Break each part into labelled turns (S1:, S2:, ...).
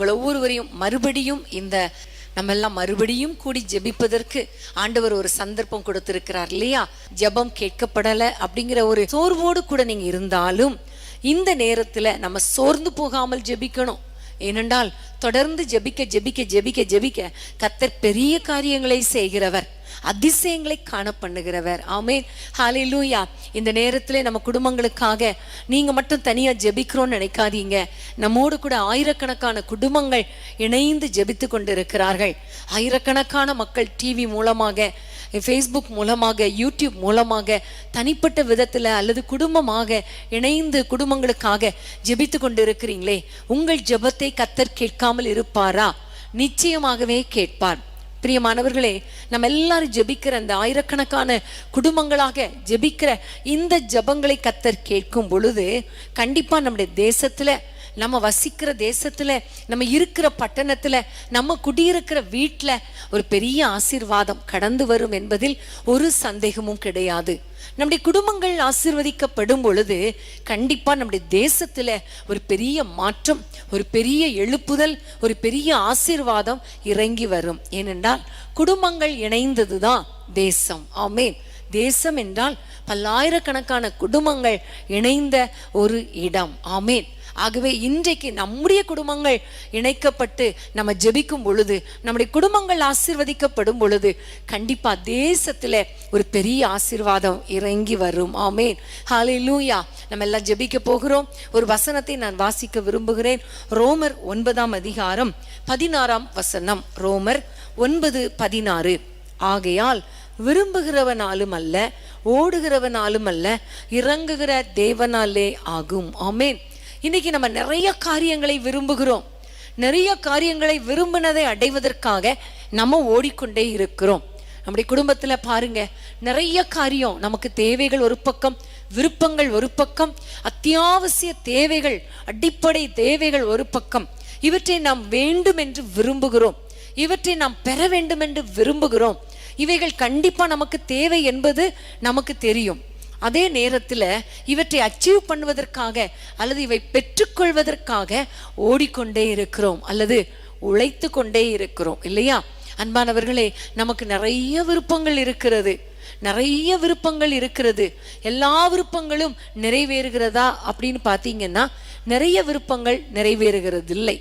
S1: உங்கள் ஒவ்வொருவரையும் மறுபடியும் நம்ம எல்லாம் மறுபடியும் கூடி ஜெபிப்பதற்கு ஆண்டவர் ஒரு சந்தர்ப்பம் கொடுத்திருக்கிறார் இல்லையா? ஜெபம் கேட்கப்படலை அப்படிங்கிற ஒரு சோர்வோடு கூட நீங்க இருந்தாலும் இந்த நேரத்துல நம்ம சோர்ந்து போகாமல் ஜெபிக்கணும். ஏனென்றால் தொடர்ந்து ஜெபிக்க ஜெபிக்க ஜெபிக்க ஜெபிக்க கர்த்தர் பெரிய காரியங்களை செய்கிறவர், அதிசயங்களை காண பண்ணுகிறவர். ஆமென், ஹல்லேலூயா. இந்த நேரத்துல நம்ம குடும்பங்களுக்காக நீங்க மட்டும் தனியா ஜெபிக்கிறோம்னு நினைக்காதீங்க. நம்மோடு கூட ஆயிரக்கணக்கான குடும்பங்கள் இணைந்து ஜெபித்து கொண்டிருக்கிறார்கள். ஆயிரக்கணக்கான மக்கள் டிவி மூலமாக, ஃபேஸ்புக் மூலமாக, யூடியூப் மூலமாக, தனிப்பட்ட விதத்துல அல்லது குடும்பமாக இணைந்து குடும்பங்களுக்காக ஜெபித்து கொண்டு இருக்கிறீங்களே, உங்கள் ஜெபத்தை கர்த்தர் கேட்காமல் இருப்பாரா? நிச்சயமாகவே கேட்பார். பிரியமானவர்களே, நம்ம எல்லாரும் ஜெபிக்கிற அந்த ஆயிரக்கணக்கான குடும்பங்களாக ஜெபிக்கிற இந்த ஜெபங்களை கர்த்தர் கேட்கும் பொழுது கண்டிப்பா நம்முடைய தேசத்துல, நம்ம வசிக்கிற தேசத்துல, நம்ம இருக்கிற பட்டணத்துல, நம்ம குடியிருக்கிற வீட்டுல ஒரு பெரிய ஆசீர்வாதம் கடந்து வரும் என்பதில் ஒரு சந்தேகமும் கிடையாது. நம்முடைய குடும்பங்கள் ஆசீர்வதிக்கப்படும் பொழுது கண்டிப்பா நம்முடைய தேசத்துல ஒரு பெரிய மாற்றம், ஒரு பெரிய எழுப்புதல், ஒரு பெரிய ஆசீர்வாதம் இறங்கி வரும். ஏனென்றால் குடும்பங்கள் இணைந்ததுதான் தேசம். ஆமென். தேசம் என்றால் பல்லாயிரக்கணக்கான குடும்பங்கள் இணைந்த ஒரு இடம். ஆமென். ஆகவே இன்றைக்கு நம்முடைய குடும்பங்கள் இணைக்கப்பட்டு நம்ம ஜெபிக்கும் பொழுது, நம்முடைய குடும்பங்கள் ஆசீர்வதிக்கப்படும் பொழுது கண்டிப்பா தேசத்துல ஒரு பெரிய ஆசீர்வாதம் இறங்கி வரும். ஆமென், ஹல்லேலூயா. நம்ம எல்லாம் ஜெபிக்க போகிறோம். ஒரு வசனத்தை நான் வாசிக்க விரும்புகிறேன். ரோமர் 9ஆம் அதிகாரம் 16ஆம் வசனம். ரோமர் 9:16. ஆகையால் விரும்புகிறவனாலும் அல்ல, ஓடுகிறவனாலும் அல்ல, இறங்குகிற தேவனாலே ஆகும். ஆமென். இன்னைக்கு நம்ம நிறைய காரியங்களை விரும்புகிறோம். நிறைய காரியங்களை விரும்பினதை அடைவதற்காக நம்ம ஓடிக்கொண்டே இருக்கிறோம். நம்முடைய குடும்பத்துல பாருங்க, நிறைய காரியம் நமக்கு தேவைகள் ஒரு பக்கம், விருப்பங்கள் ஒரு பக்கம், அத்தியாவசிய தேவைகள், அடிப்படை தேவைகள் ஒரு பக்கம். இவற்றை நாம் வேண்டும் என்று விரும்புகிறோம், இவற்றை நாம் பெற வேண்டும் என்று விரும்புகிறோம். இவைகள் கண்டிப்பா நமக்கு தேவை என்பது நமக்கு தெரியும். அதே நேரத்துல இவற்றை அச்சீவ் பண்ணுவதற்காக அல்லது இவை பெற்றுக்கொள்வதற்காக ஓடிக்கொண்டே இருக்கிறோம் அல்லது உழைத்து கொண்டே இருக்கிறோம் இல்லையா? அன்பானவர்களே, நமக்கு நிறைய விருப்பங்கள் இருக்கிறது, நிறைய விருப்பங்கள் இருக்கிறது. எல்லா விருப்பங்களும் நிறைவேறுகிறதா அப்படின்னு பாத்தீங்கன்னா நிறைய விருப்பங்கள் நிறைவேறுகிறது இல்லை.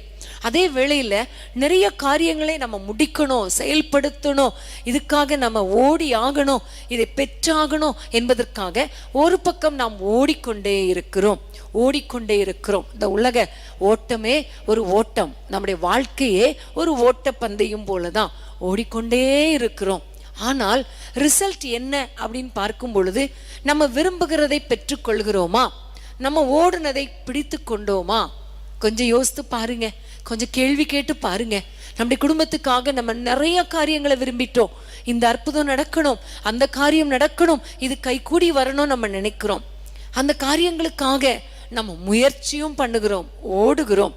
S1: அதே வேளையில நிறைய காரியங்களை நம்ம முடிக்கணும், செயல்படுத்தணும், இதுக்காக நம்ம ஓடி ஆகணும், இதை பெற்றாகணும் என்பதற்காக ஒரு பக்கம் நாம் ஓடிக்கொண்டே இருக்கிறோம். இந்த உலக ஓட்டமே ஒரு ஓட்டம், நம்முடைய வாழ்க்கையே ஒரு ஓட்ட பந்தயம் போலதான் ஓடிக்கொண்டே இருக்கிறோம். ஆனால் ரிசல்ட் என்ன அப்படின்னு பார்க்கும் பொழுது, நம்ம விரும்புகிறதை பெற்றுக்கொள்கிறோமா? நம்ம ஓடுனதை பிடித்து கொண்டோமா? கொஞ்சம் யோசித்து பாருங்க, கொஞ்சம் கேள்வி கேட்டு பாருங்க. நம்முடைய குடும்பத்துக்காக நம்ம நிறைய காரியங்களை விரும்பிட்டோம். இந்த அற்புதம் நடக்கணும், அந்த காரியம் நடக்கணும், இது கைகூடி வரணும் நம்ம நினைக்கிறோம். அந்த காரியங்களுக்காக நம்ம முயற்சியும் பண்ணுகிறோம், ஓடுகிறோம்.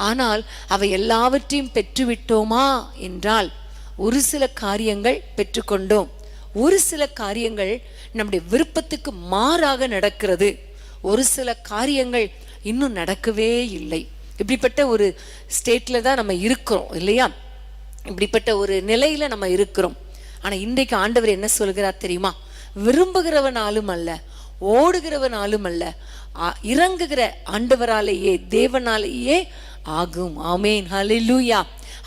S1: ஆனால் அவை எல்லாவற்றையும் பெற்றுவிட்டோமா என்றால் ஒரு சில காரியங்கள் பெற்றுக்கொண்டோம், ஒரு சில காரியங்கள் நம்முடைய விருப்பத்துக்கு மாறாக நடக்கிறது, ஒரு சில காரியங்கள் இன்னும் நடக்கவே இல்லை. இப்படிப்பட்ட ஒரு ஸ்டேட்ல தான் நம்ம இருக்கிறோம் இல்லையா? இப்படிப்பட்ட ஒரு நிலையில நம்ம இருக்கிறோம். ஆனா இன்றைக்கு ஆண்டவர் என்ன சொல்கிறார் தெரியுமா? விரும்புகிறவனாலும் அல்ல, ஓடுகிறவனாலும் அல்ல, இறங்குகிற ஆண்டவராலேயே, தேவனாலேயே ஆகும். ஆமென், ஹல்லேலூயா.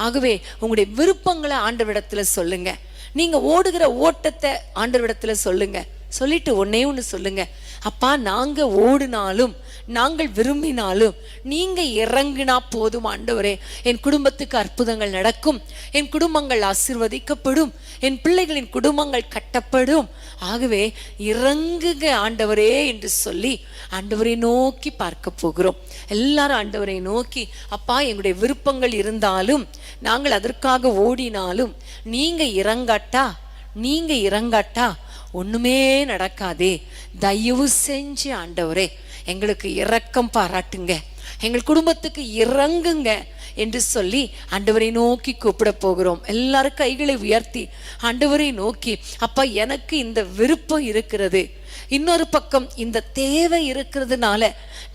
S1: ஆகவே உங்களுடைய விருப்பங்களை ஆண்டவரிடத்துல சொல்லுங்க. நீங்க ஓடுகிற ஓட்டத்தை ஆண்டவரிடத்துல சொல்லுங்க. சொல்லிட்டு ஒன்னே ஒன்று சொல்லுங்க, அப்பா, நாங்க ஓடினாலும், நாங்கள் விரும்பினாலும் நீங்க இறங்கினா போதும் ஆண்டவரே. என் குடும்பத்துக்கு அற்புதங்கள் நடக்கும், என் குடும்பங்கள் ஆசீர்வதிக்கப்படும், என் பிள்ளைகளின் குடும்பங்கள் கட்டப்படும். ஆகவே இறங்குக ஆண்டவரே என்று சொல்லி ஆண்டவரை நோக்கி பார்க்க போகிறோம். எல்லாரும் ஆண்டவரை நோக்கி, அப்பா, எங்களுடைய விருப்பங்கள் இருந்தாலும், நாங்கள் அதற்காக ஓடினாலும் நீங்க இறங்காட்டா ஒண்ணுமே நடக்காதே. தயவு செஞ்சு ஆண்டவரே எங்களுக்கு இரக்கம் பாராட்டுங்க, எங்கள் குடும்பத்துக்கு இறங்குங்க என்று சொல்லி ஆண்டவரை நோக்கி கூப்பிட போகிறோம். எல்லாரும் கைகளை உயர்த்தி ஆண்டவரை நோக்கி, அப்பா எனக்கு இந்த விருப்பம் இருக்கிறது, இன்னொரு பக்கம் இந்த தேவை இருக்கிறதுனால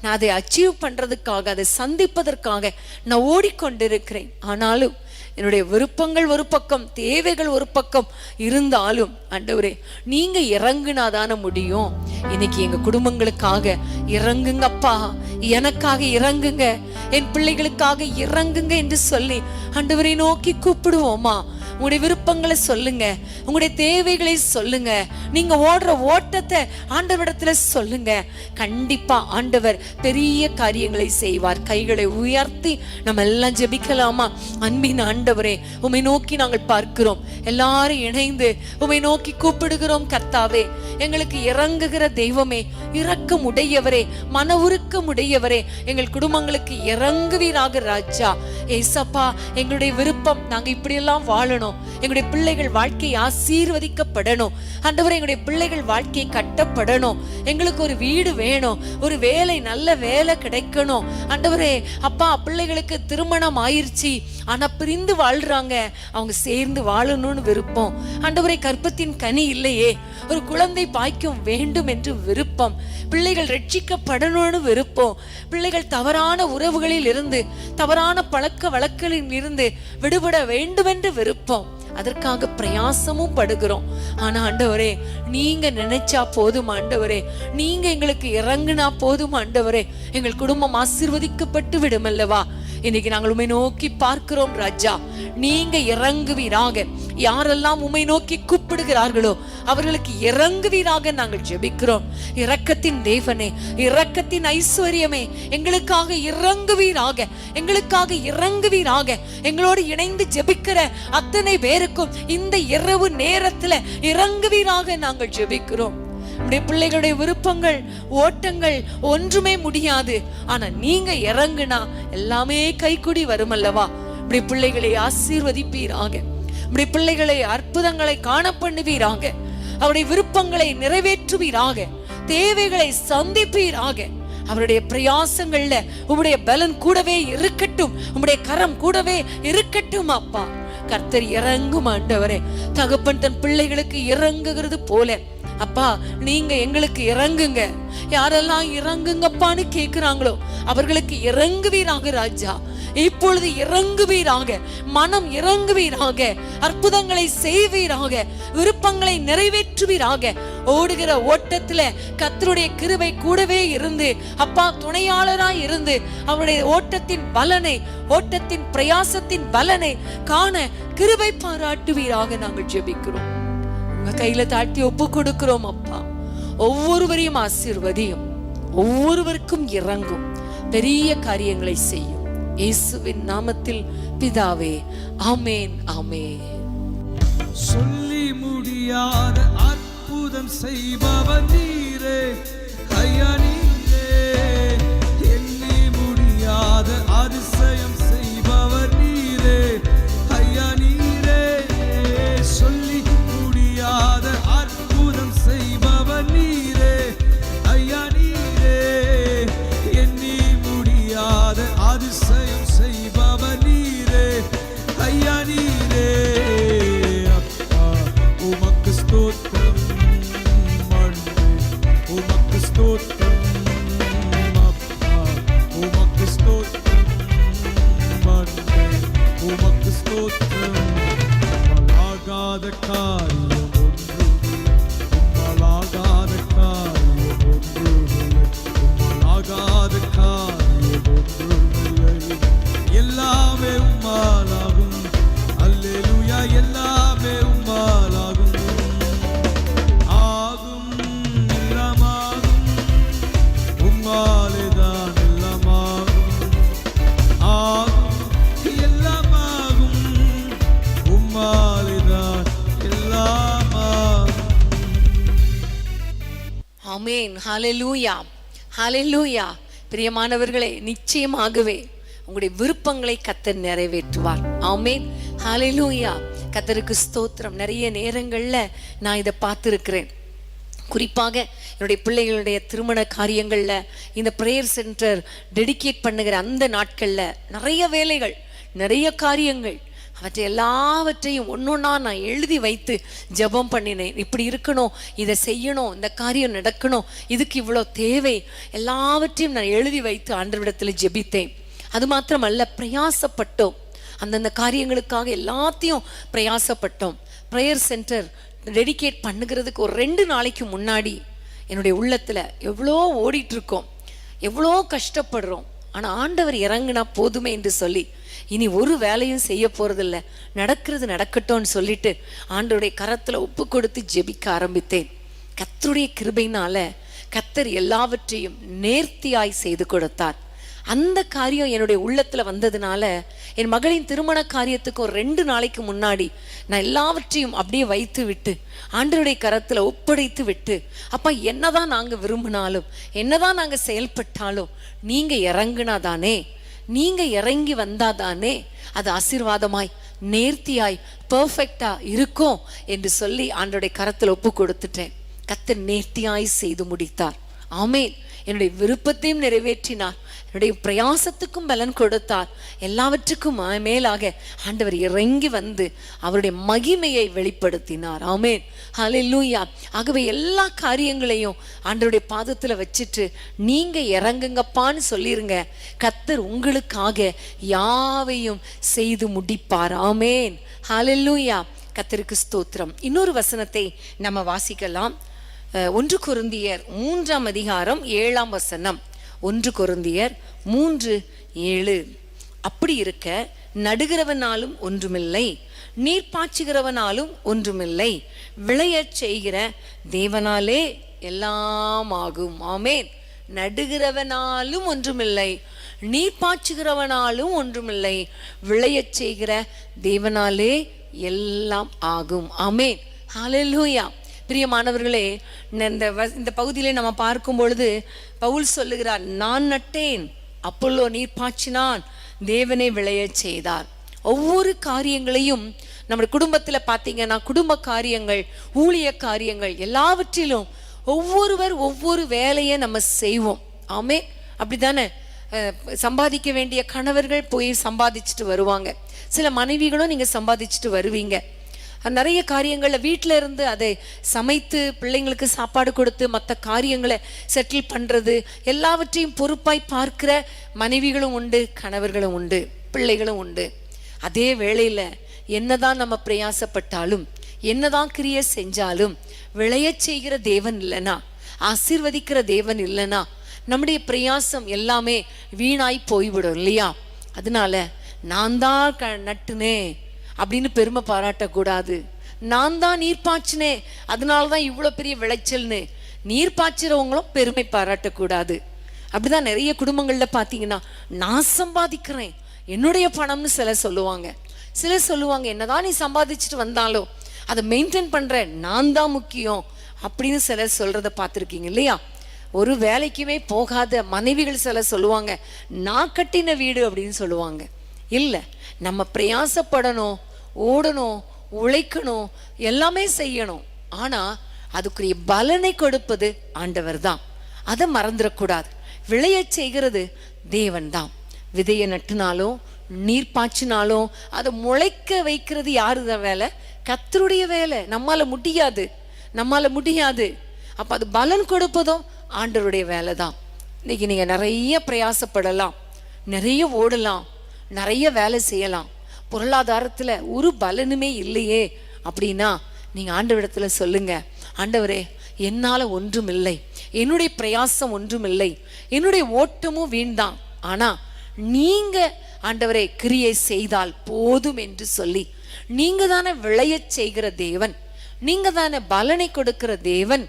S1: நான் அதை அச்சீவ் பண்றதுக்காக, அதை சந்திப்பதற்காக நான் ஓடிக்கொண்டிருக்கிறேன். ஆனாலும் என்னுடைய விருப்பங்கள் ஒரு பக்கம், தேவைகள் ஒரு பக்கம் இருந்தாலும் ஆண்டவரே நீங்க இறங்குனாதான முடியும். இன்னைக்கு எங்க குடும்பங்களுக்காக இறங்குங்கப்பா, எனக்காக இறங்குங்க, என் பிள்ளைகளுக்காக இறங்குங்க என்று சொல்லி ஆண்டவரை நோக்கி கூப்பிடுவோமா? உங்களுடைய விருப்பங்களை சொல்லுங்க, உங்களுடைய தேவைகளை சொல்லுங்க, நீங்க ஓடுற ஓட்டத்தை ஆண்டவரிடத்துல சொல்லுங்க. கண்டிப்பா ஆண்டவர் பெரிய காரியங்களை செய்வார். கைகளை உயர்த்தி நம்ம எல்லாம் ஜெபிக்கலாமா? அன்பின் ஆண்டவரே, உம்மை நோக்கி நாங்கள் பார்க்கிறோம், எல்லாரும் இணைந்து உம்மை நோக்கி கூப்பிடுகிறோம். கர்த்தாவே, எங்களுக்கு இறங்குகிற தெய்வமே, இரக்கம் உடையவரே, மன உருக்கம் உடையவரே, எங்கள் குடும்பங்களுக்கு இறங்குவீராக ராஜா. ஏசப்பா, எங்களுடைய விருப்பம் நாங்க இப்படியெல்லாம் வாழணும், எங்களுடைய பிள்ளைகள் வாழ்க்கை ஆசீர்வதிக்கப்படணும் ஆண்டவரே, எங்களுடைய பிள்ளைகள் வாழ்க்கை கட்டப்படணும், எங்களுக்கு ஒரு வீடு வேணும், ஒரு வேலை, நல்ல வேலை கிடைக்கணும் ஆண்டவரே. அப்பா, பிள்ளைகளுக்கு திருமணம் ஆயிருச்சு, ஆனா பிரிந்து வாழ்றாங்க, அவங்க சேர்ந்து வாழணும்னு விருப்பம் ஆண்டவரே. கற்பத்தின் கனி இல்லையே, ஒரு குழந்தை பாய்க்கும் வேண்டும் என்று விருப்பம், பிள்ளைகள் ரட்சிக்கப்படணும்னு விருப்பம், பிள்ளைகள் தவறான உறவுகளில் இருந்து, தவறான பழக்க வழக்கங்களில் இருந்து விடுபட வேண்டும் என்று விருப்பம். அதற்காக பிரயாசமும் படுகிறோம். ஆனா ஆண்டவரே, நீங்க நினைச்சா போதும் ஆண்டவரே, நீங்க எங்களுக்கு இறங்குனா போதும் ஆண்டவரே, எங்கள் குடும்பம் ஆசீர்வதிக்கப்பட்டு விடும் அல்லவா. இன்னைக்கு நாங்கள் உம்மை நோக்கி பார்க்கிறோம் ராஜா, நீங்க இறங்குவீராக. யாரெல்லாம் உம்மை நோக்கி கூப்பிடுகிறார்களோ அவர்களுக்கு இறங்குவீராக நாங்கள் ஜெபிக்கிறோம். இரக்கத்தின் தேவனே, இரக்கத்தின் ஐஸ்வர்யமே, எங்களுக்காக இறங்குவீராக, எங்களுக்காக இறங்குவீராக. எங்களோடு இணைந்து ஜெபிக்கிற அத்தனை பேருக்கும் இந்த இரவு நேரத்துல இறங்குவீராக நாங்கள் ஜெபிக்கிறோம். நம்முடைய பிள்ளைகளுடைய விருப்பங்கள், ஓட்டங்கள் ஒன்றுமே முடியாது, ஆனா நீங்க இறங்குனா எல்லாமே கைக்குடி வரும் அல்லவா. இப்படி பிள்ளைகளை ஆசீர்வதிப்பீராக, இப்படி பிள்ளைகளை அற்புதங்களை காண பண்ணுவீராக, அவருடைய விருப்பங்களை நிறைவேற்றுவீராக, தேவைகளை சந்திப்பீராக. அவருடைய பிரயாசங்கள்ல உம்முடைய பலன் கூடவே இருக்கட்டும், உம்முடைய கரம் கூடவே இருக்கட்டும் அப்பா. கர்த்தர் இறங்கும் ஆண்டவரே. தகப்பன் தன் பிள்ளைகளுக்கு இறங்குகிறது போல அப்பா, நீங்க எங்களுக்கு இறங்குங்க. யாரெல்லாம் இறங்குங்கப்பான்னு கேட்கிறாங்களோ அவர்களுக்கு இறங்குவீராக ராஜா. இப்பொழுது இறங்குவீராக, மனம் இறங்குவீராக, அற்புதங்களை செய்வீராக, விருப்பங்களை நிறைவேற்றுவீராக. ஓடுகிற ஓட்டத்துல கர்த்தருடைய கிருபை கூடவே இருந்து அப்பா துணையாளராய் இருந்து அவருடைய ஓட்டத்தின் பலனை, ஓட்டத்தின் பிரயாசத்தின் பலனை காண கிருபை பாராட்டுவீராக நாங்கள் ஜெபிக்கிறோம். உங்க கையில தாட்டி ஒப்பு கொடுக்கிறோம் அப்பா. ஒவ்வொருவரையும் ஆசீர்வதியும், ஒவ்வொருவருக்கும் இறங்கும், பெரிய காரியங்களை செய்யும். இயேசுவின் நாமத்தில் பிதாவே, ஆமேன், ஆமேன்.
S2: சொல்லி முடியாத அற்புதம் செய்பவர் நீரே, ஐயா நீரே. எண்ணி முடியாத அதிசயம் செய்பவர் நீரே, ஐயா நீரே. சொல்லி முடியாத அற்புதம் செய்பவர் நீரே, ஐயா நீரே. எண்ணி முடியாத அதிசயம் செய்பவர் நீரே, ஐயா நீரே. அப்பா உமக்கு ஸ்தோத்திரம், உமக்கு ஸ்தோத்திரம். அப்பா உமக்கு ஸ்தோத்திரம், உமக்கு ஸ்தோத்திரம். உம்மலாகாத காரியம் ஒன்றுமில்லை, உம்மலாகாத காரியம் ஒன்றுமில்லை, உம்மலாகாத காரியம் ஒன்றுமில்லை. எல்லாமே உம்மாலாகும், அல்லேலூயா, எல்லாமே உம்மாலாகும். ஆகும் எல்லாமாகும், உம்மாலேதான் எல்லாமாகும். ஆகும் எல்லாமாகும், உம்மாலேதான் எல்லாமாகும்.
S1: ஆமென். ஹல்லேலூயா, ஹல்லேலூயா. பிரியமானவர்களே, நிச்சயமாகவே உங்களுடைய விருப்பங்களை கர்த்தர் நிறைவேற்றுவார். ஆமென், ஹல்லேலூயா. கர்த்தருக்கு ஸ்தோத்திரம். நிறைய நேரங்கள்ல நான் இதை பார்த்திருக்கிறேன். குறிப்பாக என்னுடைய பிள்ளைகளுடைய திருமண காரியங்களில் இந்த ப்ரேயர் சென்டர் டெடிகேட் பண்ணுகிற அந்த நாட்களில் நிறைய வேலைகள், நிறைய காரியங்கள், அவற்றை எல்லாவற்றையும் ஒன்றொன்னா நான் எழுதி வைத்து ஜெபம் பண்ணினேன். இப்படி இருக்கணும், இதை செய்யணும், இந்த காரியம் நடக்கணும், இதுக்கு இவ்வளோ தேவை, எல்லாவற்றையும் நான் எழுதி வைத்து ஆண்டவரிடத்தில் ஜெபித்தேன். அது மாத்திரமல்ல, பிரயாசப்பட்டோம். அந்தந்த காரியங்களுக்காக எல்லாத்தையும் பிரயாசப்பட்டோம். ப்ரேயர் சென்டர் டெடிகேட் பண்ணுகிறதுக்கு ஒரு 2 நாளைக்கு முன்னாடி என்னுடைய உள்ளத்தில் எவ்வளோ ஓடிட்டுருக்கோம், எவ்வளோ கஷ்டப்படுறோம். ஆனால் ஆண்டவர் இறங்குனா போதுமே என்று சொல்லி இனி ஒரு வேலையும் செய்ய போகிறதில்ல, நடக்கிறது நடக்கட்டும்னு சொல்லிட்டு ஆண்டவருடைய கரத்தில் ஒப்பு கொடுத்து ஜெபிக்க ஆரம்பித்தேன். கர்த்தருடைய கிருபையினால கர்த்தர் எல்லாவற்றையும் நேர்த்தியாய் செய்து கொடுத்தார். அந்த காரியம் என்னுடைய உள்ளத்துல வந்ததுனால என் மகளின் திருமண காரியத்துக்கு ஒரு 2 நாளைக்கு முன்னாடி நான் எல்லாவற்றையும் அப்படியே வைத்து விட்டு ஆண்டவருடைய கரத்துல ஒப்படைத்து விட்டு, அப்பா என்னதான் நாங்க விரும்பினாலும், என்னதான் நாங்க செயல்பட்டாலும், நீங்க இறங்குனாதானே, நீங்க இறங்கி வந்தாதானே அது ஆசீர்வாதமாய் நேர்த்தியாய் பெர்ஃபெக்டா இருக்கும் என்று சொல்லி ஆண்டவருடைய கரத்துல ஒப்பு கொடுத்துட்டேன். கர்த்தர் நேர்த்தியாய் செய்து முடித்தார். ஆமென். என்னுடைய விருப்பத்தையும் நிறைவேற்றினார், என்னுடைய பிரயாசத்துக்கும் பலன் கொடுத்தார். எல்லாவற்றுக்கும் மேலாக ஆண்டவர் இறங்கி வந்து அவருடைய மகிமையை வெளிப்படுத்தினார். ஆமென், ஹல்லேலூயா. ஆகவே எல்லா காரியங்களையும் ஆண்டவருடைய பாதத்துல வச்சுட்டு நீங்க இறங்குங்கப்பான்னு சொல்லிருங்க. கர்த்தர் உங்களுக்காக யாவையும் செய்து முடிப்பார். ஆமென், ஹல்லேலூயா. கர்த்தருக்கு ஸ்தோத்திரம். இன்னொரு வசனத்தை நம்ம வாசிக்கலாம். 1 கொரிந்தியர் 3ஆம் அதிகாரம் 7ஆம் வசனம். 1 கொரிந்தியர் 3:7. அப்படி இருக்க நடுகிறவனாலும் ஒன்றுமில்லை, நீர் பாய்ச்சுகிறவனாலும் ஒன்றுமில்லை, விளையச் செய்கிற தேவனாலே எல்லாம் ஆகும். ஆமென். நடுகிறவனாலும் ஒன்றுமில்லை, நீர் பாய்ச்சுகிறவனாலும் ஒன்றுமில்லை, விளையச் செய்கிற தேவனாலே எல்லாம் ஆகும். ஆமென், ஹல்லேலூயா. பிரியமானவர்களே, இந்த பகுதியிலே நம்ம பார்க்கும் பொழுது பவுல் சொல்லுகிறார், நான் நட்டேன், அப்பொல்லோ நீர் பாய்ச்சினான், தேவனே விளையச் செய்தார். ஒவ்வொரு காரியங்களையும் நம்முடைய குடும்பத்தில் பார்த்தீங்கன்னா, குடும்ப காரியங்கள், ஊழிய காரியங்கள் எல்லாவற்றிலும் ஒவ்வொருவர் ஒவ்வொரு வேலையை நம்ம செய்வோம். ஆமே, அப்படித்தானே? சம்பாதிக்க வேண்டிய கணவர்கள் போய் சம்பாதிச்சுட்டு வருவாங்க, சில மனைவிகளும் நீங்கள் சம்பாதிச்சுட்டு வருவீங்க. நிறைய காரியங்களில் வீட்டில் இருந்து அதை சமைத்து பிள்ளைங்களுக்கு சாப்பாடு கொடுத்து மற்ற காரியங்களை செட்டில் பண்ணுறது, எல்லாவற்றையும் பொறுப்பாய் பார்க்கிற மனைவிகளும் உண்டு, கணவர்களும் உண்டு, பிள்ளைகளும் உண்டு. அதே வேளையில் என்னதான் நம்ம பிரயாசப்பட்டாலும், என்னதான் கிரியை செஞ்சாலும், விளையச் செய்கிற தேவன் இல்லைனா, ஆசீர்வதிக்கிற தேவன் இல்லைனா நம்முடைய பிரயாசம் எல்லாமே வீணாய் போய்விடும் இல்லையா? அதனால நான் தான் நட்டுனே அப்படின்னு பெருமை பாராட்டக்கூடாது. நான் தான் நீர் பாய்ச்சினே, அதனாலதான் இவ்வளோ பெரிய விளைச்சல்னு நீர் பாய்ச்சிறவங்களும் பெருமை பாராட்டக்கூடாது. அப்படிதான் நிறைய குடும்பங்கள்ல பார்த்தீங்கன்னா, நான் சம்பாதிக்கிறேன், என்னுடைய பணம்னு சிலர் சொல்லுவாங்க. சிலர் சொல்லுவாங்க, என்னதான் நீ சம்பாதிச்சுட்டு வந்தாலும் அதை மெயின்டைன் பண்ற நான் தான் முக்கியம் அப்படின்னு சிலர் சொல்றதை பார்த்துருக்கீங்க இல்லையா? ஒரு வேலைக்குமே போகாத மனைவிகள் சிலர் சொல்லுவாங்க, நான் கட்டின வீடு அப்படின்னு சொல்லுவாங்க. இல்லை, நம்ம பிரயாசப்படணும், ஓடணும், உழைக்கணும், எல்லாமே செய்யணும். ஆனா அதுக்குரிய பலனை கொடுப்பது ஆண்டவர் தான். அதை மறந்துடக்கூடாது. விளையச் செய்கிறது தேவன் தான். விதையை நட்டுனாலும் நீர் பாய்ச்சினாலும் அதை முளைக்க வைக்கிறது யாருத வேலை? கர்த்தருடைய வேலை. நம்மால முடியாது. அப்ப அது பலன் கொடுப்பதும் ஆண்டவருடைய வேலை தான். இன்னைக்கு நீங்க நிறைய பிரயாசப்படலாம், நிறைய ஓடலாம், நிறைய வேலை செய்யலாம், பொருளாதாரத்துல ஒரு பலனுமே இல்லையே அப்படின்னா நீங்க ஆண்டவரிடத்துல சொல்லுங்க, ஆண்டவரே என்னால ஒன்றும் இல்லை, என்னுடைய பிரயாசம் ஒன்றும் இல்லை, என்னுடைய ஓட்டமும் வீண்தான், ஆனா நீங்க ஆண்டவரே கிரியை செய்தால் போதும் என்று சொல்லி, நீங்க தானே விளையச் செய்கிற தேவன், நீங்க தானே பலனை கொடுக்கிற தேவன்,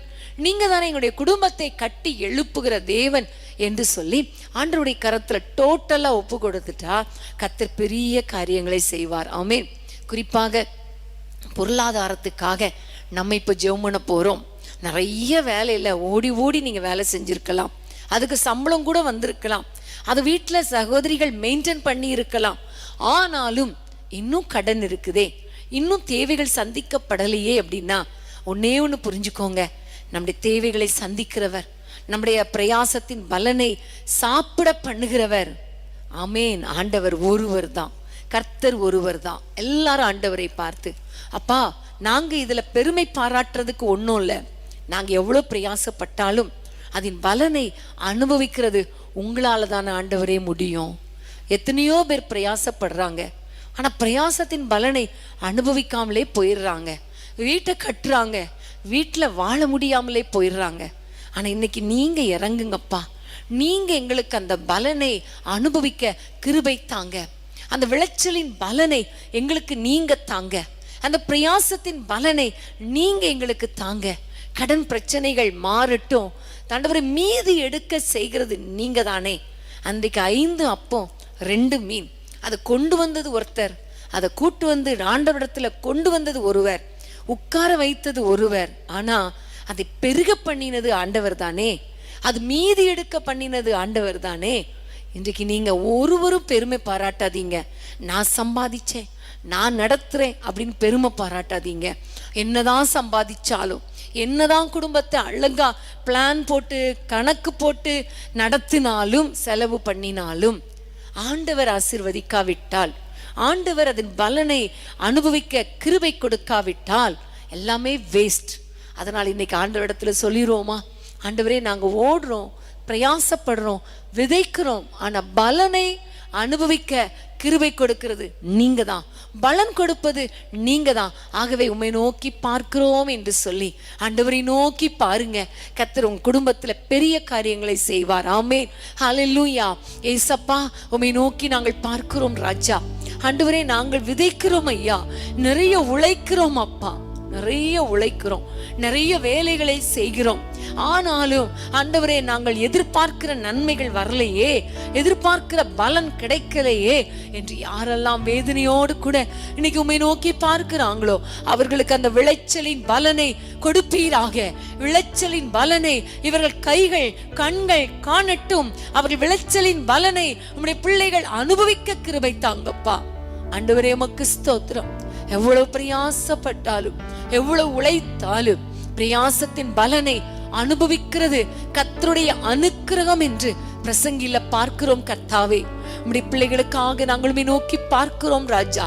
S1: நீங்க தானே எங்களுடைய குடும்பத்தை கட்டி எழுப்புகிற தேவன் என்று சொல்லி ஆண்டவருடைய கரத்துல டோட்டலா ஒப்பு கொடுத்துட்டா கர்த்தர் பெரிய காரியங்களை செய்வார். ஆமென். குறிப்பாக பொருளாதாரத்துக்காக நம்ம இப்ப ஜெபம் பண்ண போறோம். நிறைய வேலையில ஓடி ஓடி நீங்க வேலை செஞ்சிருக்கலாம், அதுக்கு சம்பளம் கூட வந்திருக்கலாம், அது வீட்டுல சகோதரிகள் மெயின்டைன் பண்ணி இருக்கலாம். ஆனாலும் இன்னும் கடன் இருக்குதே, இன்னும் தேவைகள் சந்திக்கப்படலையே அப்படின்னா ஒன்னே ஒன்று புரிஞ்சுக்கோங்க, நம்முடைய தேவைகளை சந்திக்கிறவர், நம்முடைய பிரயாசத்தின் பலனை சாப்பிட பண்ணுகிறவர். ஆமேன். ஆண்டவர் ஒருவர் தான், கர்த்தர் ஒருவர் தான். எல்லாரும் ஆண்டவரை பார்த்து, அப்பா நாங்க இதுல பெருமை பாராட்டுறதுக்கு ஒன்றும் இல்லை, நாங்க எவ்வளவு பிரயாசப்பட்டாலும் அதன் பலனை அனுபவிக்கிறது உங்களால தானே ஆண்டவரே முடியும். எத்தனையோ பேர் பிரயாசப்படுறாங்க, ஆனா பிரயாசத்தின் பலனை அனுபவிக்காமலே போயிடுறாங்க. வீட்டை கட்டுறாங்க, வீட்டுல வாழ முடியாமலே போயிடுறாங்க. ஆனா இன்னைக்கு நீங்க இறங்குங்கப்பா, நீங்க எங்களுக்கு அந்த பலனை அனுபவிக்க கிருபை தாங்க, அந்த விளைச்சலின் பலனை எங்களுக்கு நீங்க தாங்க, அந்த பிரயாசத்தின் பலனை நீங்க எங்களுக்கு தாங்க. கடன் பிரச்சனைகள் மாறட்டும் ஆண்டவரே, மீதி எடுக்க செய்கிறது நீங்க தானே. அன்றைக்கு 5 அப்பம் 2 மீன், அதை கொண்டு வந்தது ஒருத்தர், அதை கூட்டு வந்து ஆண்டவரிடத்துல கொண்டு வந்தது ஒருவர், உட்கார வைத்தது ஒருவர். ஆனா அதை பெருக பண்ணினது ஆண்டவர் தானே, அது மீதி எடுக்க பண்ணினது ஆண்டவர் தானே. இன்றைக்கு நீங்க ஒருவரும் பெருமை பாராட்டாதீங்க, நான் சம்பாதிச்சேன் நான் நடத்துறேன் அப்படின்னு பெருமை பாராட்டாதீங்க. என்னதான் சம்பாதிச்சாலும், என்னதான் குடும்பத்தை அழகா பிளான் போட்டு கணக்கு போட்டு நடத்தினாலும் செலவு பண்ணினாலும் ஆண்டவர் ஆசீர்வதிக்காவிட்டால், ஆண்டவர் அதன் பலனை அனுபவிக்க கிருபை கொடுக்காவிட்டால் எல்லாமே வேஸ்ட். அதனால் இன்னைக்கு ஆண்டவரிடத்துல சொல்லிடுவோமா, ஆண்டவரே நாங்க ஓடுறோம், பிரயாசப்படுறோம், விதைக்கிறோம், ஆனா பலனை அனுபவிக்க கிருபை கொடுக்கிறது நீங்க தான், பலன் கொடுப்பது நீங்க தான். ஆகவே உம்மை நோக்கி பார்க்கிறோம் என்று சொல்லி ஆண்டவரை நோக்கி பாருங்க. கர்த்தர் உங்க குடும்பத்துல பெரிய காரியங்களை செய்வார். ஆமென், ஹல்லேலூயா. ஏசப்பா உம்மை நோக்கி நாங்கள் பார்க்கிறோம் ராஜா. ஆண்டவரே நாங்கள் விதைக்கிறோம் ஐயா, நிறைய உழைக்கிறோம் அப்பா, நிறைய உழைக்கிறோம், நிறைய வேலைகளை செய்கிறோம். ஆனாலும் ஆண்டவரே நாங்கள் எதிர்பார்க்கிற நன்மைகள் வரலையே, எதிர்பார்க்கிற பலன் கிடைக்கலையே என்று யாரெல்லாம் வேதனையோடு கூட இன்னைக்கு உம்மை நோக்கி பார்க்கிறாங்களோ அவர்களுக்கு அந்த விளைச்சலின் பலனை கொடுப்பீராக. விளைச்சலின் பலனை இவர்கள் கைகள் கண்கள் காணட்டும். அவர்கள் விளைச்சலின் பலனை உம்முடைய பிள்ளைகள் அனுபவிக்க கிருபை தாங்கப்பா. ஆண்டவரே உமக்கு ஸ்தோத்திரம். எவ்வளவு பிரயாசப்பட்டாலும், எவ்வளவு உழைத்தாலும் பிரயாசத்தின் பலனை அனுபவிக்கிறது கர்த்தருடைய அனுக்கிரகம் என்று பிரசங்கில பார்க்கிறோம். கர்த்தாவே உம்முடைய பிள்ளைகளுக்காக நாங்களுமே நோக்கி பார்க்கிறோம் ராஜா.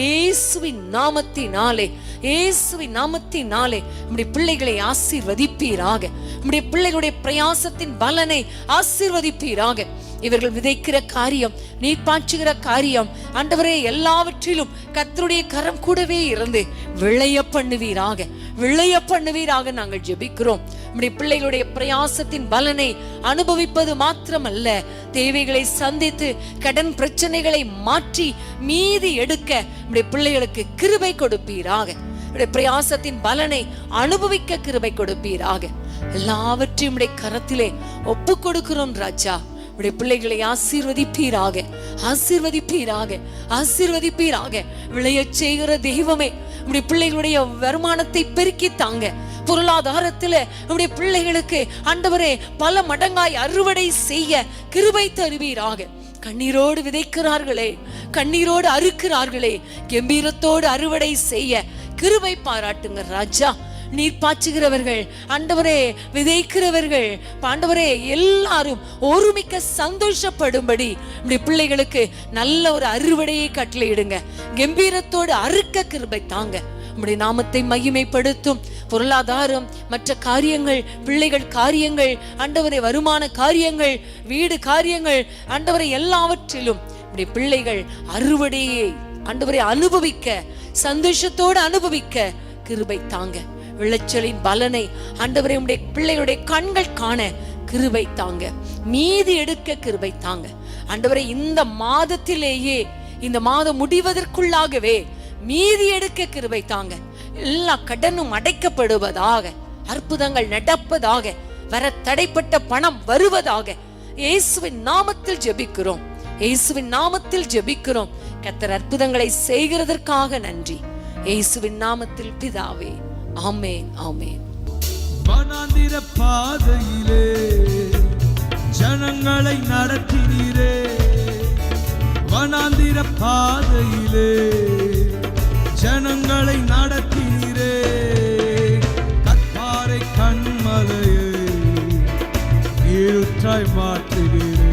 S1: இயேசுவின் நாமத்தினாலே, இயேசுவின் நாமத்தினாலே உம்முடைய பிள்ளைகளை ஆசீர்வதிப்பீராக. உம்முடைய பிள்ளைகளுடைய பிரயாசத்தின் பலனை ஆசீர்வதிப்பீராக. இவர்கள் விதைக்கிற காரியம், நீர் பாய்ச்சுகிற காரியம் ஆண்டவரே எல்லாவற்றிலும் கர்த்தருடைய கரம் கூடவே இருந்து விளைய பண்ணுவீராக, விளைய பண்ணுவீராக நாங்கள் ஜெபிக்கிறோம். நம்முடைய பிள்ளைகளுடைய பிரயாசத்தின் பலனை அனுபவிப்பது மாத்திரமல்ல, தேவைகளை சந்தித்து கடன் பிரச்சனைகளை மாற்றி மீதி எடுக்க நம்முடைய பிள்ளைகளுக்கு கிருபை கொடுப்பீராக. பிரயாசத்தின் பலனை அனுபவிக்க கிருபை கொடுப்பீராக. எல்லாவற்றையும் கரத்திலே ஒப்பு கொடுக்கிறோம் ராஜா. உடைய பிள்ளைகளை ஆசீர்வதிப்பீராக, ஆசீர்வதிப்பீராக, ஆசீர்வதிப்பீராக. விளையச் செய்கிற தெய்வமே, உடைய பிள்ளைகளுடைய வருமானத்தை பெருக்கி தாங்க. பொருளாதாரத்துல உடைய பிள்ளைகளுக்கு ஆண்டவரே பல மடங்காய் அறுவடை செய்ய கிருபை தருவீராக. கண்ணீரோடு விதைக்கிறார்களே, கண்ணீரோடு அறுக்கிறார்களே, கம்பீரத்தோடு அறுவடை செய்ய கிருபை பாராட்டுங்க ராஜா. நீர் பாய்ச்சுகிறவர்கள் ஆண்டவரே, விதைக்கிறவர்கள் ஆண்டவரே, எல்லாரும் ஒருமிக்க சந்தோஷப்படும்படி நம்முடைய பிள்ளைகளுக்கு நல்ல ஒரு அறுவடையை கட்டளையிடுங்க. கம்பீரத்தோடு அறுக்க கிருபை தாங்க. நம்முடைய நாமத்தை மகிமைப்படுத்தும் பொருளாதாரம், மற்ற காரியங்கள், பிள்ளைகள் காரியங்கள் ஆண்டவரே, வருமான காரியங்கள், வீடு காரியங்கள் ஆண்டவரை, எல்லாவற்றிலும் நம்முடைய பிள்ளைகள் அறுவடையை ஆண்டவரை அனுபவிக்க, சந்தோஷத்தோடு அனுபவிக்க கிருபை தாங்க. விளைச்சலின் பலனை ஆண்டவரே உம்முடைய பிள்ளைகளுடைய கண்கள் காண கிருபை தாங்க. மீதி எடுக்க கிருபை தாங்க ஆண்டவரே. இந்த மாதத்திலேயே, இந்த மாதம் முடிவதற்குள்ளாகவே மீதி எடுக்க கிருபை தாங்க. எல்லா கடனும் அடைக்கப்படுவதாக, அற்புதங்கள் நடப்பதாக, வர தடைப்பட்ட பணம் வருவதாக. இயேசுவின் நாமத்தில் ஜெபிக்கிறோம், இயேசுவின் நாமத்தில் ஜெபிக்கிறோம். கர்த்தர் அற்புதங்களை செய்கிறதற்காக நன்றி. இயேசுவின் நாமத்தில் பிதாவே, ஆமென், ஆமென்.
S2: வனாந்திர பாதையிலே ஜனங்களை நடத்தினீரே, வனாந்திர பாதையிலே ஜனங்களை நடத்தினீரே. கற்பாறை கண் கண்மலையை நீருற்றாய் மாற்றினீரே.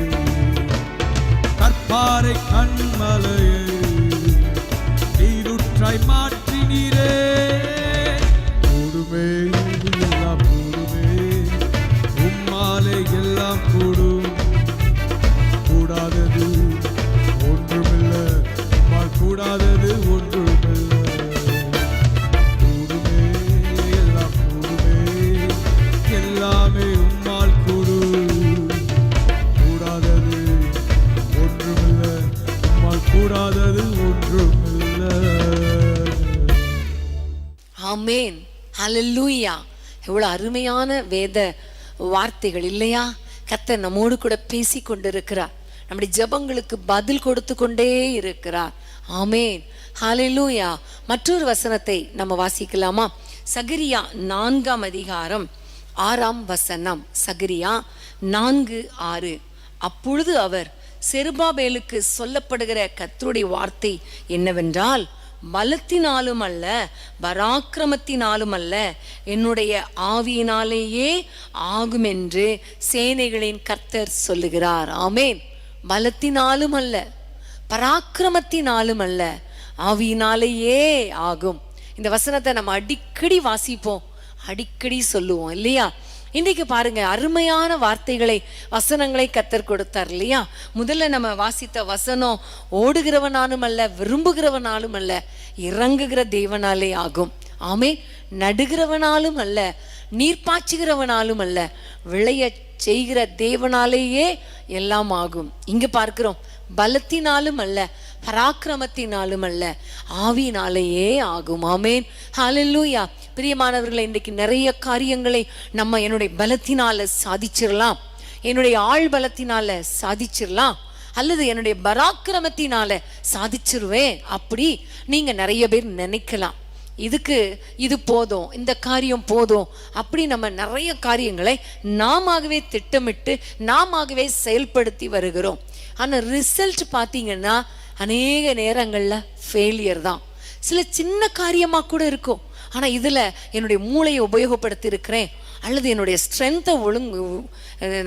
S2: கற்பாறை கண்மலையை நீருற்றாய் மாற்றினீரே. கூடுமே எல்லாம் கூடுமே, உம்மாலே எல்லாம் கூடும். கூடாதது ஒன்றுமில்லை, உம்மால் கூடாதது ஒன்றுமில்லை. கூடுமே எல்லாம் கூடுமே, எல்லாமே உம்மால் கூடும். கூடாதது ஒன்றுமில்லை, உம்மால் கூடாதது ஒன்றுமில்லை.
S1: ஆமென், ஹல்லேலூயா. எவ்வளவு அருமையான வேத வார்த்தைகள் இல்லையா? கர்த்தர் நம்மோடு கூட பேசி கொண்டிருக்கிறார். நம்முடைய ஜெபங்களுக்கு பதில் கொடுத்து கொண்டே இருக்கிறார். ஆமென், ஹல்லேலூயா. மற்றொரு வசனத்தை நம்ம வாசிக்கலாமா? சகரியா 4ஆம் அதிகாரம் 6ஆம் வசனம். சகரியா 4:6. அப்பொழுது அவர் செருபாபேலுக்கு சொல்லப்படுகிற கர்த்தருடைய வார்த்தை என்னவென்றால், பலத்தினாலும் அல்ல பராக்கிரமத்தினாலும் அல்ல, என்னுடைய ஆவியினாலேயே ஆகும் என்று சேனைகளின் கர்த்தர் சொல்லுகிறார். ஆமென். பலத்தினாலும் அல்ல பராக்கிரமத்தினாலும் அல்ல, ஆவியினாலேயே ஆகும். இந்த வசனத்தை நம்ம அடிக்கடி வாசிப்போம், அடிக்கடி சொல்லுவோம் இல்லையா? இன்றைக்கு பாருங்க, அருமையான வார்த்தைகளை வசனங்களை கர்த்தர் கொடுத்தார் இல்லையா? முதல்ல நம்ம வாசித்த வசனம், ஓடுகிறவனாலும் அல்ல விரும்புகிறவனாலும் அல்ல, இறங்குகிற தேவனாலே ஆகும். ஆமென். நடுகிறவனாலும் அல்ல நீர்ப்பாய்ச்சுகிறவனாலும் அல்ல, விளைய செய்கிற தேவனாலேயே எல்லாம் ஆகும். இங்க பார்க்கிறோம், பலத்தினாலும் அல்ல பராக்கிரமத்தினாலும் அல்ல, ஆவியினாலேயே ஆகும். ஆமென், ஹல்லேலூயா. பிரியமானவர்களை, இன்றைக்கு நிறைய காரியங்களை நம்ம என்னுடைய பலத்தினால சாதிச்சிடலாம், என்னுடைய ஆள் பலத்தினால சாதிச்சிடலாம், அல்லது என்னுடைய பராக்கிரமத்தினால சாதிச்சிருவேன் அப்படி நீங்க நிறைய பேர் நினைக்கலாம். இது போதும், இந்த காரியம் போதும், அப்படி நம்ம நிறைய காரியங்களை நாமவே திட்டமிட்டு நாமவே செயல்படுத்தி வருகிறோம். ஆனா ரிசல்ட் பார்த்தீங்கன்னா அநேக நேரங்கள்ல ஃபெயிலியர் தான். சில சின்ன காரியமா கூட இருக்கும், ஆனா இதுல என்னுடைய மூளையை உபயோகப்படுத்தி இருக்கிறேன், அல்லது என்னுடைய ஸ்ட்ரென்த்தை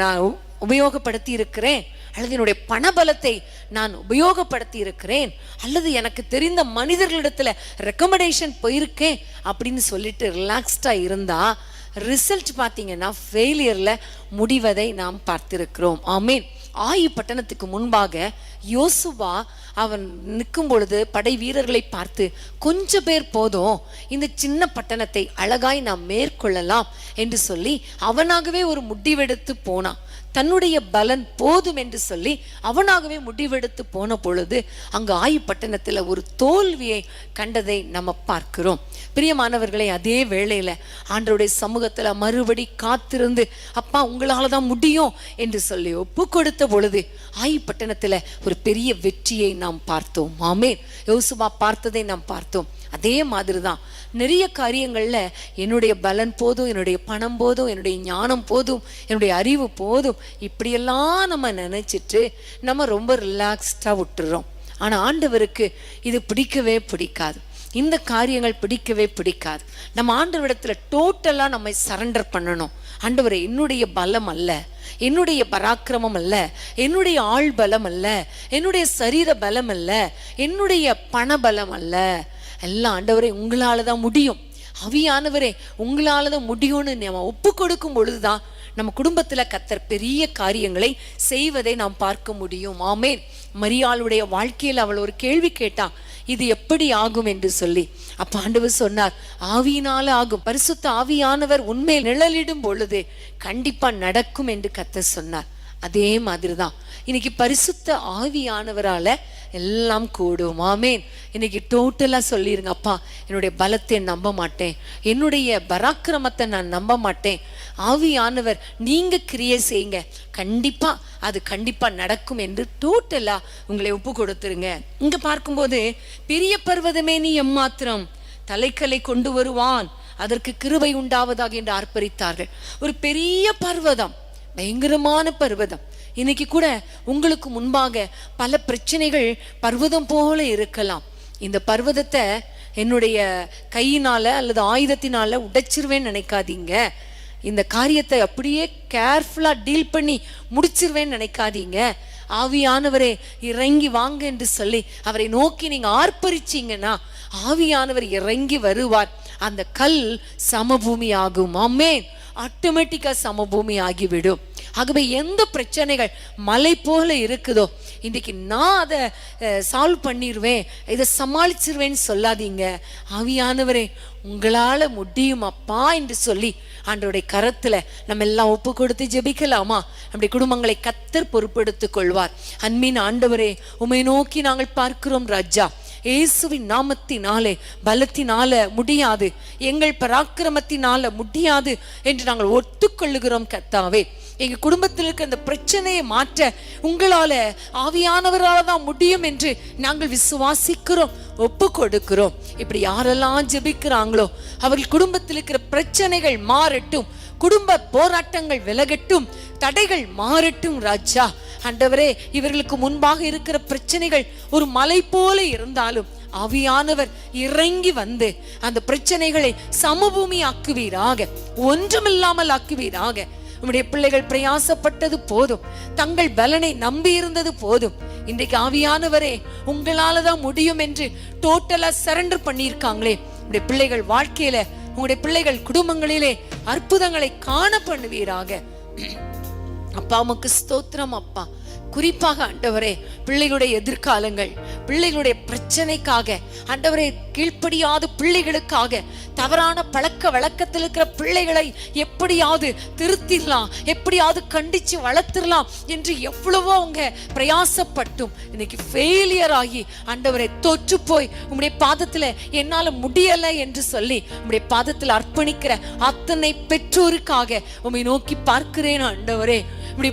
S1: நான் உபயோகப்படுத்தி இருக்கிறேன், அல்லது என்னுடைய பணபலத்தை நான் உபயோகப்படுத்தி இருக்கிறேன், அல்லது எனக்கு தெரிந்த மனிதர்களிடத்துல ரெக்கமெண்டேஷன் போயிருக்கேன் அப்படின்னு சொல்லிட்டு ரிலாக்ஸ்டா இருந்தா ரிசல்ட் பார்த்தீங்கன்னா ஃபெயிலியர்ல முடிவதை நாம் பார்த்திருக்கிறோம். ஆமீன். ஆயி பட்டணத்துக்கு முன்பாக யோசுவா அவன் நிற்கும் பொழுது படை வீரர்களை பார்த்து, கொஞ்சம் பேர் போதும், இந்த சின்ன பட்டணத்தை அழகாய் நாம் மேற்கொள்ளலாம் என்று சொல்லி அவனாகவே ஒரு முடிவெடுத்து போனான். தன்னுடைய பலன் போதும் என்று சொல்லி அவனாகவே முடிவெடுத்து போன பொழுது அங்கு ஆயி பட்டணத்துல ஒரு தோல்வியை கண்டதை நம்ம பார்க்கிறோம். பிரியமானவர்களை, அதே வேளையில ஆண்டவருடைய சமூகத்துல மறுபடி காத்திருந்து, அப்பா உங்களால தான் முடியும் என்று சொல்லி ஒப்பு கொடுத்த பொழுது ஆயி பட்டணத்துல ஒரு பெரிய வெற்றியை நாம் பார்த்தோம். ஆமென். யோசுவா பார்த்ததை நாம் பார்த்தோம். அதே மாதிரிதான் நிறைய காரியங்கள்ல என்னுடைய பலன் போதும், என்னுடைய பணம் போதும், என்னுடைய ஞானம் போதும், என்னுடைய அறிவு போதும், இப்படியெல்லாம் நம்ம நினைச்சிட்டு நம்ம ரொம்ப ரிலாக்ஸ்டா விட்டுறோம். ஆனா ஆண்டவருக்கு இது பிடிக்கவே பிடிக்காது, இந்த காரியங்கள் பிடிக்கவே பிடிக்காது. நம்ம ஆண்டவரிடத்துல டோட்டலா நம்ம சரண்டர் பண்ணணும். ஆண்டவரே, என்னுடைய பலம் அல்ல, என்னுடைய பராக்கிரமம் அல்ல, என்னுடைய ஆள் பலம் அல்ல, என்னுடைய சரீர பலம் அல்ல, என்னுடைய பண பலம் அல்ல, எல்லாம் ஆண்டவரே உங்களால தான் முடியும், ஆவியானவரே உங்களால தான் முடியும்னு நம்ம ஒப்பு கொடுக்கும் பொழுதுதான் நம்ம குடும்பத்துல கர்த்தர் பெரிய காரியங்களை செய்வதை நாம் பார்க்க முடியும். ஆமென். மரியாளுடைய வாழ்க்கையில் அவள் ஒரு கேள்வி கேட்டா, இது எப்படி ஆகும் என்று சொல்லி. அப்ப ஆண்டவர் சொன்னார், ஆவியினால ஆகும். பரிசுத்த ஆவியானவர் உண்மை நிழலிடும் பொழுது கண்டிப்பா நடக்கும் என்று கர்த்தர் சொன்னார். அதே மாதிரிதான் இன்னைக்கு பரிசுத்த ஆவியானவரால எல்லாம் கூடும். ஆமேன். இன்னைக்கு டோட்டலா சொல்லிருங்க, அப்பா என்னுடைய பலத்தை நம்ப மாட்டேன், என்னுடைய பராக்கிரமத்தை நான் நம்ப மாட்டேன், ஆவியானவர் நீங்க கிரியை செய்யுங்க, கண்டிப்பா அது கண்டிப்பா நடக்கும் என்று டோட்டலா உங்களை ஒப்பு கொடுத்துருங்க. இங்க பார்க்கும்போது, பெரிய பர்வதமே நீ எம்மாத்திரம், தலைக்கலை கொண்டு வருவான், அதற்கு கிருபை உண்டாவதாக என்று ஆர்ப்பரித்தார்கள். ஒரு பெரிய பர்வதம், பயங்கரமான பர்வதம். இன்னைக்கு கூட உங்களுக்கு முன்பாக பல பிரச்சனைகள் பர்வதம் போல இருக்கலாம். இந்த பர்வதத்தை என்னுடைய கையினால அல்லது ஆயுதத்தினால உடைச்சிருவேன்னு நினைக்காதீங்க. இந்த காரியத்தை அப்படியே கேர்ஃபுல்லா டீல் பண்ணி முடிச்சிருவேன்னு நினைக்காதீங்க. ஆவியானவரே இறங்கி வாங்க என்று சொல்லி அவரை நோக்கி நீங்க ஆர்ப்பரிச்சீங்கன்னா ஆவியானவர் இறங்கி வருவார். அந்த கல் சமபூமி ஆகும். ஆமென். ஆட்டோமேட்டிக்கா சமபூமி ஆகிவிடும். ஆகவே எந்த பிரச்சனைகள் மலை போல இருக்குதோ இன்னைக்கு நான் அதை சால்வ் பண்ணிடுவேன், இதை சமாளிச்சிருவேன்னு சொல்லாதீங்க. ஆவியானவரே உங்களால முடியும் அப்பா என்று சொல்லி ஆண்டவருடைய கரத்துல நம்ம எல்லாம் ஒப்பு கொடுத்து ஜெபிக்கலாமா? நம்முடைய குடும்பங்களை கர்த்தர் பொறுப்பெடுத்துக் கொள்வார். அன்பின் ஆண்டவரே உம்மை நோக்கி நாங்கள் பார்க்கிறோம் ராஜா. இயேசுவின் நாமத்தினாலே பலத்தினால முடியாது, எங்கள் பராக்கிரமத்தினால முடியாது என்று நாங்கள் ஒத்துக்கொள்ளுகிறோம் கர்த்தாவே. எங்க குடும்பத்தில் இருக்க அந்த பிரச்சனையை மாற்ற உங்களால ஆவியானவரால தான் முடியும் என்று நாங்கள் விசுவாசிக்கிறோம், ஒப்பு கொடுக்கிறோம். இப்படி யாரெல்லாம் ஜெபிக்கிறாங்களோ அவர்கள் குடும்பத்தில் இருக்கிற பிரச்சனைகள் மாறட்டும், குடும்ப போராட்டங்கள் விலகட்டும், தடைகள் மாறட்டும் ராஜா. ஆண்டவரே இவர்களுக்கு முன்பாக இருக்கிற பிரச்சனைகள் ஒரு மலை போல இருந்தாலும் ஆவியானவர் இறங்கி வந்து அந்த பிரச்சனைகளை சமபூமி ஆக்குவீராக, ஒன்றுமில்லாமல் ஆக்குவீராக. உம்முடைய பிள்ளைகள் பிரயாசப்பட்டது போதும், தங்கள் பலனை நம்பி இருந்தது போதும். இன்றைக்கு ஆவியானவரே உங்களால தான் முடியும் என்று டோட்டலா சரண்டர் பண்ணியிருக்காங்களே உங்களுடைய பிள்ளைகள் வாழ்க்கையில, உங்களுடைய பிள்ளைகள் குடும்பங்களிலே அற்புதங்களை காண பண்ணுவீராக. அப்பா உமக்கு ஸ்தோத்திரம் அப்பா. குறிப்பாக ஆண்டவரே பிள்ளைகளுடைய எதிர்காலங்கள், பிள்ளைகளுடைய பிரச்சனைக்காக ஆண்டவரே, கீழ்ப்படியாத பிள்ளைகளுக்காக, தவறான பழக்க வழக்கத்தில் இருக்கிற பிள்ளைகளை எப்படியாவது திருத்திடலாம், எப்படியாவது கண்டிச்சு வளர்த்திடலாம் என்று எவ்வளவோ அவங்க பிரயாசப்பட்டும் இன்னைக்கு ஃபெயிலியர் ஆகி ஆண்டவரை தோற்று போய் உம்முடைய பாதத்துல என்னால முடியலை என்று சொல்லி உம்முடைய பாதத்தில் அர்ப்பணிக்கிற அத்தனை பெற்றோருக்காக உம்மை நோக்கி பார்க்கிறேன் ஆண்டவரே.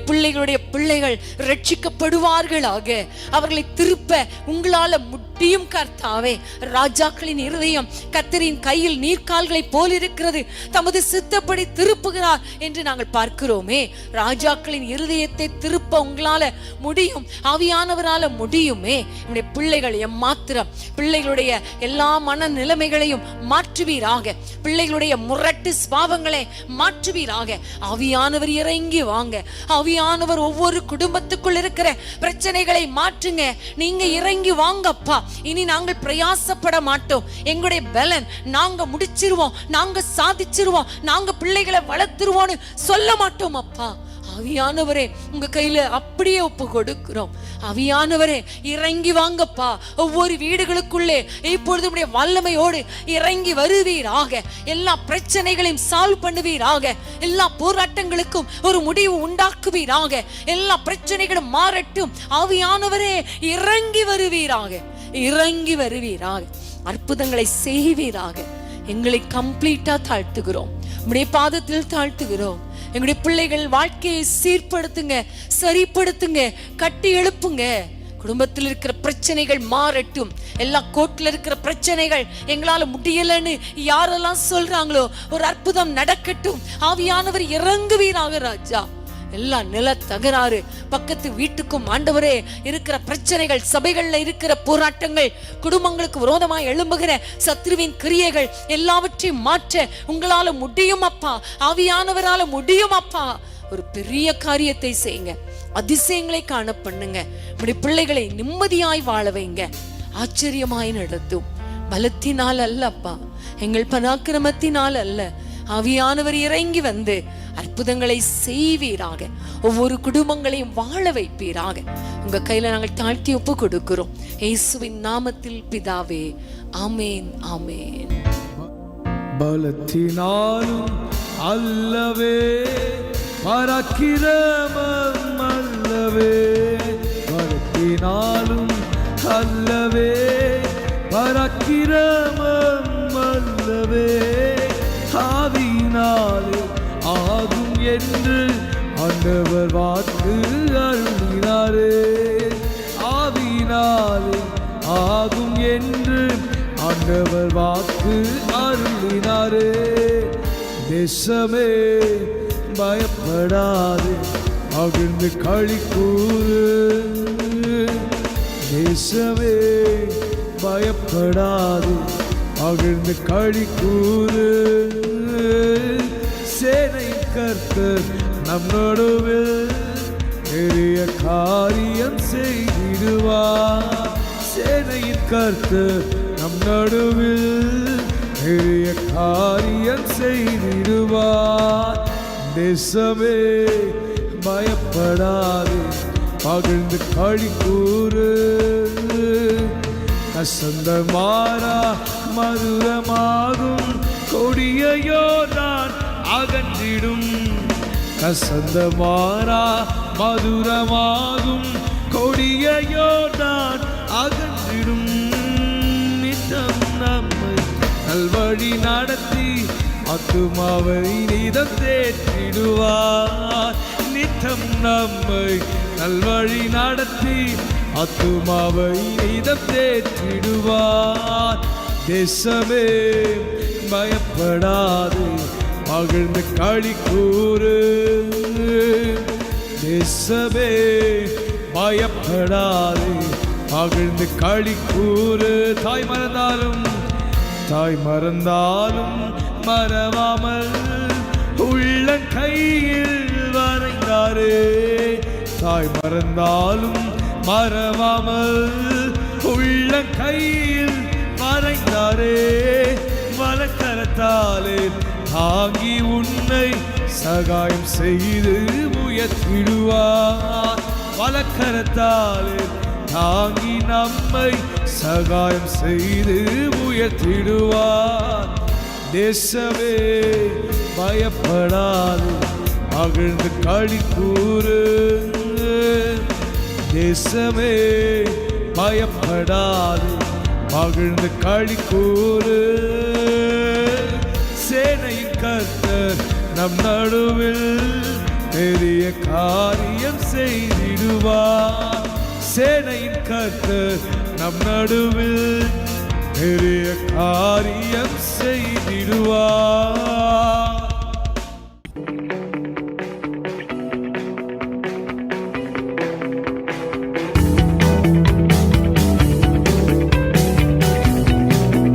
S1: பிள்ளைகளுடைய பிள்ளைகள் ரட்சிக்கப்படுவார்களாக. அவர்களை திருப்ப உங்களால முடியும் கர்த்தாவே. ராஜாக்களின் இருதயம் கர்த்தரின் கையில் நீர்க்கால்களை போல் இருக்கிறது, தமது சித்தப்படி திருப்புகிறார் என்று நாங்கள் பார்க்கிறோமே. ராஜாக்களின் இருதயத்தை திருப்ப உங்களால முடியும், ஆவியானவரால முடியுமே. நம்முடைய பிள்ளைகள் எம்மாத்திரம் பிள்ளைகளுடைய எல்லா மன நிலைமைகளையும் மாற்றுவீராக, பிள்ளைகளுடைய முரட்டு சுபாவங்களை மாற்றுவீராக. ஆவியானவர் இறங்கி வாங்க. ஆவியானவர் ஒவ்வொரு குடும்பத்துக்குள் இருக்கிற பிரச்சனைகளை மாற்றுங்க. நீங்க இறங்கி வாங்கப்பா. இனி நாங்கள் பிரயாசப்பட மாட்டோம், எங்களுடைய பலன் நாங்க முடிச்சிருவோம், நாங்க சாதிச்சிருவோம், நாங்க பிள்ளைகளை வளர்த்துருவோம்னு சொல்ல மாட்டோம் அப்பா. ஆவியானவரே உங்க கையில அப்படியே ஒப்பு கொடுக்கிறோம். ஆவியானவரே இறங்கி வாங்கப்பா. ஒவ்வொரு வீடுகளுக்குள்ளே இப்பொழுது உடைய வல்லமையோடு இறங்கி வருவீராக. எல்லா பிரச்சனைகளையும் சால்வ் பண்ணுவீராக. எல்லா போராட்டங்களுக்கும் ஒரு முடிவு உண்டாக்குவீராக. எல்லா பிரச்சனைகளும் மாறட்டும். ஆவியானவரே இறங்கி வருவீராக, இறங்கி வருவீராக. அற்புதங்களை செய்வீராக. எங்களை கம்ப்ளீட்டா தாழ்த்துகிறோம், உம்முடைய பாதத்தில் தாழ்த்துகிறோம். எங்களுடைய பிள்ளைகள் வாழ்க்கையை சீர்படுத்துங்க, சரிப்படுத்துங்க, கட்டி எழுப்புங்க. குடும்பத்தில் இருக்கிற பிரச்சனைகள் மாறட்டும். எல்லா கோர்ட்ல இருக்கிற பிரச்சனைகள் எங்களால முடியலன்னு யாரெல்லாம் சொல்றாங்களோ ஒரு அற்புதம் நடக்கட்டும். ஆவியானவர் இறங்குவீராக ராஜா. எல்லா நில தகராறு, பக்கத்து வீட்டுக்கும் ஆண்டவரே இருக்கிற பிரச்சனைகள், சபைகள்ல இருக்கிற போராட்டங்கள், குடும்பங்களுக்கு விரோதமாய் எழும்புகிற சத்ருவின் கிரியைகள் எல்லாவற்றையும் மாற்ற உங்களால முடியும் அப்பா. ஆவியானவரால முடியும் அப்பா. ஒரு பெரிய காரியத்தை செய்யுங்க, அதிசயங்களை காண பண்ணுங்க. இப்படி பிள்ளைகளை நிம்மதியாய் வாழ வைங்க, ஆச்சரியமாய் நடத்தும். பலத்தினால் அல்ல அப்பா, எங்கள் பராக்கிரமத்தினால் அல்ல. ஆவியானவர் இறங்கி வந்து அற்புதங்களை செய்வீராக. ஒவ்வொரு குடும்பங்களையும் வாழ வைப்பீராக. உங்க கையில நாங்கள் தாழ்த்தி ஒப்பு கொடுக்கிறோம், இயேசுவின் நாமத்தில் பிதாவே, ஆமேன், ஆமேன்.
S2: பலத்தினாலும் அல்லவே, பராக்கிரமம் அல்லவே, பலத்தினாலும் அல்லவே, பராக்கிரமம் அல்லவே, ஆவியினாலே ஆகும் என்று ஆண்டவர் வாக்கு அருளினாரே. ஆவியினாலே ஆகும் என்று ஆண்டவர் வாக்கு அருளினாரே. தேசமே பயப்படாது, மகிழ்ந்து களி கூறு. தேசமே பயப்படாது, மகிழ்ந்து களி கூறு. சேனையின் கர்த்தர் நம் நடுவில் பெரிய காரியம் செய்திடுவார். சேனையின் கர்த்தர் நம் நடுவில் பெரிய காரியம் செய்திடுவார். தேசமே பயப்படாது, மகிழ்ந்து களி கூறு. கசந்த மாறா மதுரமாகும் கொடியையோ நான் அகன்றிடும். கசந்த மாறா மதுரமாகும் கொடியையோ நான் அகன்றிடும். நித்தம் நம்மை நல்வழி நடத்தி ஆத்துமாவை நீதம் தேற்றிடுவார். நித்தம் நம்மை நல்வழி நடத்தி ஆத்துமாவை நீதம் தேற்றிடுவார். தேசமே பயப்படாது, மகிழ்ந்து களி கூறு. தேசமே பயப்படாது, மகிழ்ந்து களி கூறு. தாய் மறந்தாலும் மறவாமல் உள்ள கையில் வரைந்தாரே. தாய் மறந்தாலும் மறவாமல் உள்ள கையில் வரைந்தாரே. வலக்கரத்தாலே தாங்கி உன்னை சகாயம் செய்து உயர்த்திடுவார். வலக்கரத்தாலே தாங்கி நம்மை சகாயம் செய்து உயர்த்திடுவார். தேசமே பயப்படாது, மகிழ்ந்து களி கூறு. தேசமே பயப்படாது, மகிழ்ந்து களி கூறு. சேனையின் கர்த்தர் நம் நடுவில் பெரிய காரியம் செய்திடுவார். சேனையின் கர்த்தர் நம் நடுவில் பெரிய காரியம் செய்திடுவார்.